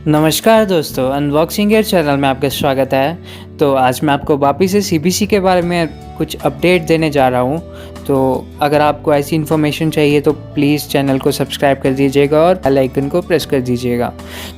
नमस्कार दोस्तों, unboxing air channel में आपका स्वागत है। तो आज मैं आपको वापस से सीबीसी के बारे में कुछ अपडेट देने जा रहा हूँ। तो अगर आपको ऐसी इन्फॉर्मेशन चाहिए तो प्लीज़ चैनल को सब्सक्राइब कर दीजिएगा और बेल आइकन को प्रेस कर दीजिएगा।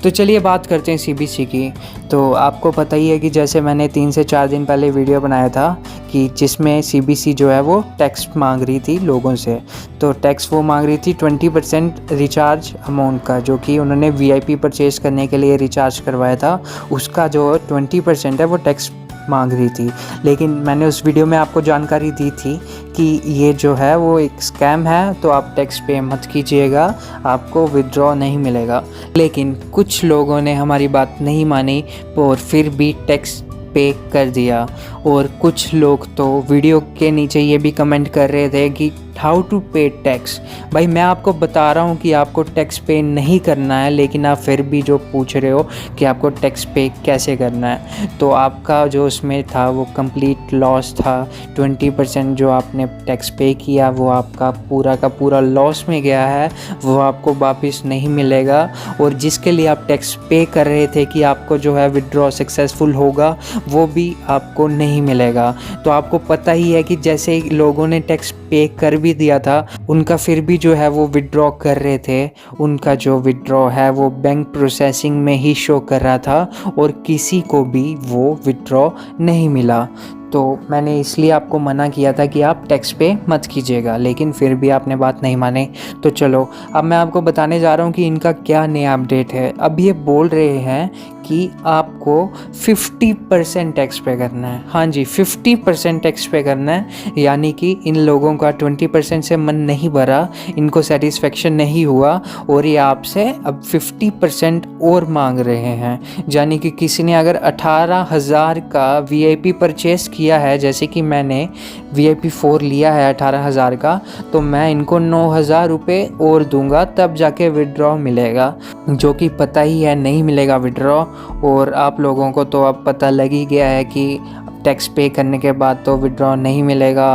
तो चलिए बात करते हैं सीबीसी की। तो आपको पता ही है कि जैसे मैंने 3 से 4 दिन पहले वीडियो बनाया था कि जिसमें सीबीसी जो है वो टैक्स मांग रही थी लोगों से। तो टैक्स वो मांग रही थी 20% रिचार्ज अमाउंट का, जो कि उन्होंने वीआईपी परचेज़ करने के लिए रिचार्ज करवाया था, उसका जो 20% है वो टैक्स मांग रही थी। लेकिन मैंने उस वीडियो में आपको जानकारी दी थी कि ये जो है वो एक स्कैम है, तो आप टैक्स पे मत कीजिएगा, आपको विड्रॉ नहीं मिलेगा। लेकिन कुछ लोगों ने हमारी बात नहीं मानी और फिर भी टैक्स पे कर दिया। और कुछ लोग तो वीडियो के नीचे ये भी कमेंट कर रहे थे कि हाउ टू पे टैक्स। भाई मैं आपको बता रहा हूँ कि आपको टैक्स पे नहीं करना है, लेकिन आप फिर भी जो पूछ रहे हो कि आपको टैक्स पे कैसे करना है, तो आपका जो उसमें था वो कंप्लीट लॉस था। 20% जो आपने टैक्स पे किया वो आपका पूरा का पूरा लॉस में गया है, वो आपको वापस नहीं मिलेगा। और जिसके लिए आप टैक्स पे कर रहे थे कि आपको जो है विड्रॉ सक्सेसफुल होगा, वो भी आपको नहीं मिलेगा। तो आपको पता ही है कि जैसे लोगों ने टैक्स पे कर भी दिया था, उनका फिर भी जो है वो विड्रॉ कर रहे थे, उनका जो विड्रॉ है वो बैंक प्रोसेसिंग में ही शो कर रहा था और किसी को भी वो विड्रॉ नहीं मिला। तो मैंने इसलिए आपको मना किया था कि आप टैक्स पे मत कीजिएगा, लेकिन फिर भी आपने बात नहीं माने। तो चलो अब मैं आपको बताने जा रहा हूँ कि इनका क्या नया अपडेट है। अब ये बोल रहे हैं कि आपको 50% टैक्स पे करना है। हाँ जी, 50% टैक्स पे करना है, यानी कि इन लोगों का 20% से मन नहीं भरा, इनको सेटिस्फेक्शन नहीं हुआ और ये आपसे अब 50% और मांग रहे हैं। यानी कि किसी ने अगर 18,000 का वीआईपी परचेस किया है, जैसे कि मैंने वीआईपी 4 लिया है 18,000 का, तो मैं इनको 9,000 रुपये और दूंगा, तब जाके विड्रॉ मिलेगा, जो कि पता ही है नहीं मिलेगा विड्रॉ। और आप लोगों को तो अब पता लग ही गया है कि टैक्स पे करने के बाद तो विड्रॉ नहीं मिलेगा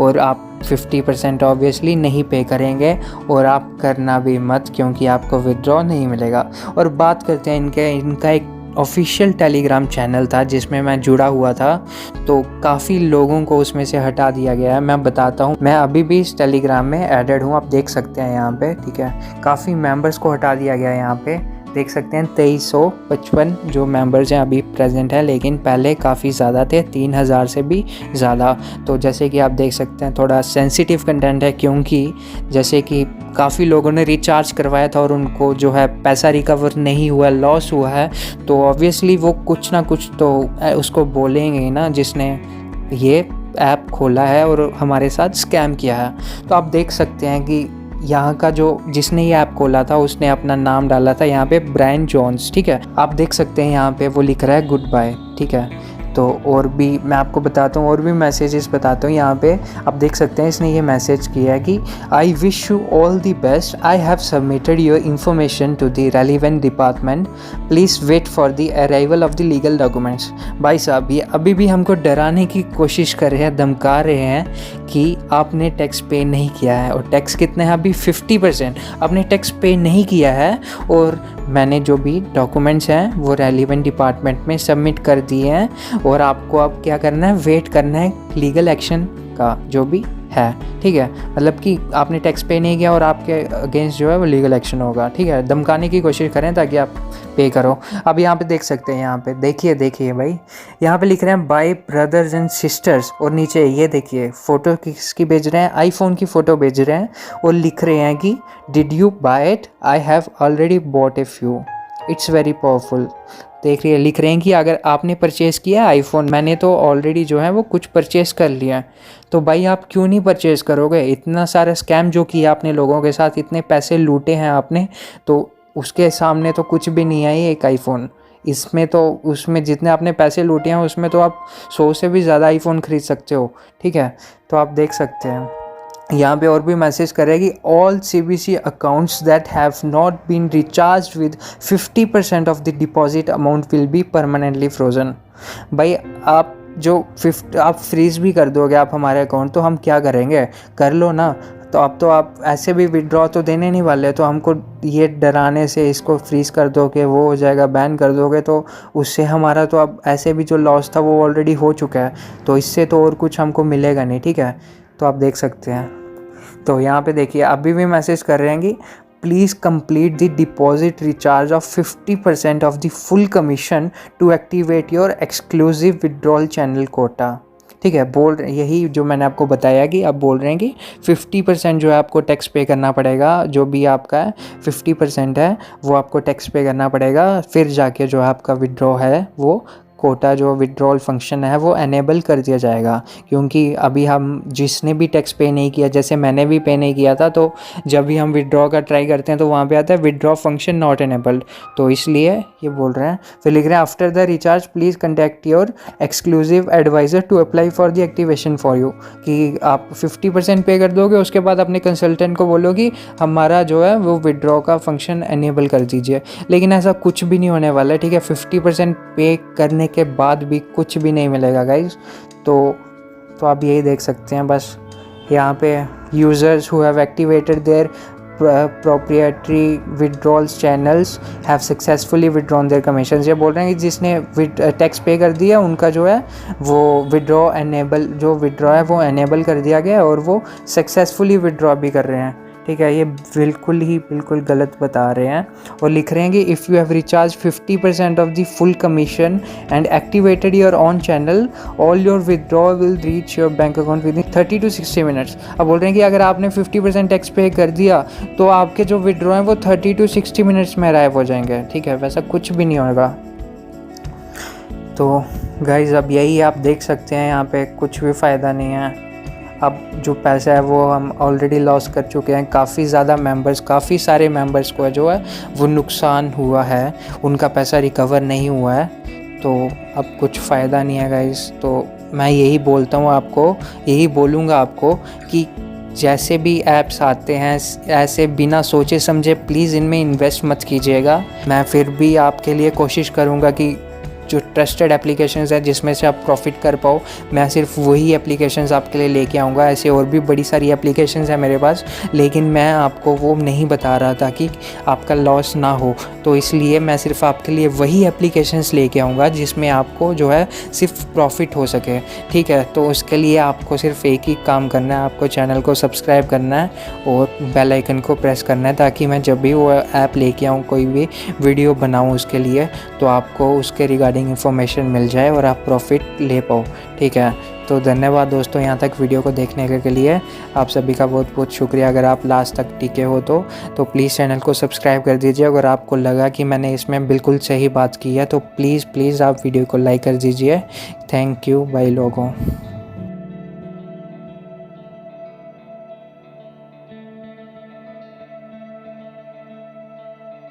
और आप 50% ऑब्वियसली नहीं पे करेंगे, और आप करना भी मत, क्योंकि आपको विड्रॉ नहीं मिलेगा। और बात करते हैं इनका एक ऑफिशियल टेलीग्राम चैनल था जिसमें मैं जुड़ा हुआ था, तो काफ़ी लोगों को उसमें से हटा दिया गया है। मैं बताता हूँ, मैं अभी भी इस टेलीग्राम में एडेड हूँ, आप देख सकते हैं यहाँ पे, ठीक है। काफ़ी मेंबर्स को हटा दिया गया है, यहाँ पे देख सकते हैं 2355 जो मेंबर्स हैं अभी प्रेजेंट है, लेकिन पहले काफ़ी ज़्यादा थे, 3000 से भी ज़्यादा। तो जैसे कि आप देख सकते हैं थोड़ा सेंसिटिव कंटेंट है, क्योंकि जैसे कि काफ़ी लोगों ने रिचार्ज करवाया था और उनको जो है पैसा रिकवर नहीं हुआ, लॉस हुआ है, तो ऑब्वियसली वो कुछ ना कुछ तो उसको बोलेंगे ना, जिसने ये ऐप खोला है और हमारे साथ स्कैम किया है। तो आप देख सकते हैं कि यहाँ का जो जिसने ये ऐप खोला था उसने अपना नाम डाला था यहाँ पे ब्रायन जॉन्स, ठीक है। आप देख सकते हैं यहाँ पे वो लिख रहा है गुड बाय, ठीक है। तो और भी मैं आपको बताता हूँ, और भी मैसेजेस बताता हूँ। यहाँ पे आप देख सकते हैं इसने ये मैसेज किया है कि I wish you all the best, I have submitted your information to the relevant department, please wait for the arrival of the legal documents. भाई साहब ये अभी भी हमको डराने की कोशिश कर रहे हैं, धमका रहे हैं कि आपने टैक्स पे नहीं किया है। और टैक्स कितने हैं अभी? 50% आपने टैक्स पे नहीं किया है, और मैंने जो भी डॉक्यूमेंट्स हैं वो रेलिवेंट डिपार्टमेंट में सबमिट कर दिए हैं, और आपको अब क्या करना है, वेट करना है लीगल एक्शन का जो भी है, ठीक है। मतलब कि आपने टैक्स पे नहीं किया और आपके अगेंस्ट जो है वो लीगल एक्शन होगा, ठीक है। धमकाने की कोशिश करें ताकि आप पे करो। अब यहाँ पे देख सकते हैं, यहाँ पे देखिए भाई, यहाँ पे लिख रहे हैं बाय ब्रदर्स एंड सिस्टर्स, और नीचे ये देखिए फ़ोटो किसकी भेज रहे हैं, आईफोन की फ़ोटो भेज रहे हैं, और लिख रहे हैं कि did you buy it, I have already bought a few, it's very powerful. देख रही है, लिख रहे हैं कि अगर आपने परचेज़ किया है आईफोन, मैंने तो ऑलरेडी जो है वो कुछ परचेज़ कर लिया है, तो भाई आप क्यों नहीं परचेज़ करोगे? इतना सारा स्कैम जो किया आपने लोगों के साथ, इतने पैसे लूटे हैं आपने, तो उसके सामने तो कुछ भी नहीं है एक आईफोन। इसमें तो उसमें जितने आपने पैसे लूटे हैं उसमें तो आप 100 से भी ज़्यादा आईफोन ख़रीद सकते हो, ठीक है। तो आप देख सकते हैं यहाँ पे और भी मैसेज करेगी, all CBC accounts that have not been recharged with 50% of the deposit amount will be permanently frozen. भाई आप फ्रीज भी कर दोगे आप हमारे अकाउंट, तो हम क्या करेंगे? कर लो ना, तो अब तो आप ऐसे भी विड्रॉ तो देने नहीं वाले, तो हमको ये डराने से इसको फ्रीज़ कर दोगे, वो हो जाएगा, बैन कर दोगे, तो उससे हमारा तो अब ऐसे भी जो लॉस था वो ऑलरेडी हो चुका है, तो इससे तो और कुछ हमको मिलेगा नहीं, ठीक है। तो आप देख सकते हैं, तो यहाँ पे देखिए अभी भी मैसेज कर रहे हैं कि please complete the deposit recharge of 50% of the full commission to activate your exclusive withdrawal channel quota. ठीक है, बोल रहे यही जो मैंने आपको बताया कि आप बोल रहे हैं कि 50% जो है आपको टैक्स पे करना पड़ेगा, जो भी आपका है 50% है वो आपको टैक्स पे करना पड़ेगा, फिर जाके जो आपका विड्रॉ है वो कोटा जो विड्रॉल फंक्शन है वो एनेबल कर दिया जाएगा। क्योंकि अभी हम जिसने भी टैक्स पे नहीं किया, जैसे मैंने भी पे नहीं किया था, तो जब भी हम विड्रॉ का ट्राई करते हैं तो वहाँ पे आता है विड्रॉ फंक्शन नॉट एनेबल्ड, तो इसलिए ये बोल रहे हैं। फिर लिख रहे हैं after the recharge please contact your exclusive adviser to apply for the activation for you, कि आप 50% पे कर दोगे, उसके बाद अपने कंसल्टेंट को बोलो कि हमारा जो है वो विड्रॉ का फंक्शन एनेबल कर दीजिए। लेकिन ऐसा कुछ भी नहीं होने वाला है, ठीक है। 50% पे करने के बाद भी कुछ भी नहीं मिलेगा गाइज। तो आप यही देख सकते हैं बस यहाँ पे users who have activated their proprietary withdrawals channels have successfully withdrawn their commissions। ये बोल रहे हैं कि जिसने टैक्स पे कर दिया उनका जो है वो विड्रॉ एनेबल, जो विड्रॉ है वो एनेबल कर दिया गया और वो सक्सेसफुली विड्रॉ भी कर रहे हैं, ठीक है। ये बिल्कुल गलत बता रहे हैं और लिख रहे हैं कि if you have recharge 50% of the full commission and activated your on channel all your withdraw will reach your bank account with in 30 to 60 minutes. अब बोल रहे हैं कि अगर आपने 50% टैक्स पे कर दिया तो आपके जो विदड्रॉ हैं वो 30 to 60 मिनट्स में अराइव हो जाएंगे, ठीक है। वैसा कुछ भी नहीं होगा। तो गाइज़ अब यही आप देख सकते हैं, यहाँ पे कुछ भी फ़ायदा नहीं है। अब जो पैसा है वो हम ऑलरेडी लॉस कर चुके हैं। काफ़ी सारे मेंबर्स को जो है वो नुकसान हुआ है, उनका पैसा रिकवर नहीं हुआ है, तो अब कुछ फ़ायदा नहीं है गाइस। तो मैं यही बोलूँगा आपको कि जैसे भी ऐप्स आते हैं ऐसे बिना सोचे समझे प्लीज़ इनमें इन्वेस्ट मत कीजिएगा। मैं फिर भी आपके लिए कोशिश करूँगा कि जो ट्रस्टेड एप्लीकेशंस है जिसमें से आप प्रॉफिट कर पाओ, मैं सिर्फ वही एप्लीकेशंस आपके लिए लेके आऊँगा। ऐसे और भी बड़ी सारी एप्लीकेशंस हैं मेरे पास, लेकिन मैं आपको वो नहीं बता रहा था कि आपका लॉस ना हो, तो इसलिए मैं सिर्फ आपके लिए वही एप्लीकेशंस लेके आऊँगा जिसमें आपको जो है सिर्फ प्रॉफिट हो सके, ठीक है। तो उसके लिए आपको सिर्फ एक ही काम करना है, आपको चैनल को सब्सक्राइब करना है और बेल आइकन को प्रेस करना है, ताकि मैं जब भी वो ऐप लेके आऊँ, कोई भी वीडियो बनाऊँ उसके लिए, तो आपको उसके रिगार्डिंग इन्फॉर्मेशन मिल जाए और आप प्रॉफिट ले पाओ, ठीक है। तो धन्यवाद दोस्तों यहाँ तक वीडियो को देखने के लिए। आप सभी का बहुत बहुत शुक्रिया। अगर आप लास्ट तक टिके हो तो प्लीज़ चैनल को सब्सक्राइब कर दीजिए। अगर आपको लगा कि मैंने इसमें बिल्कुल सही बात की है तो प्लीज़ आप वीडियो को लाइक कर दीजिए। थैंक यू, बाय लोगों।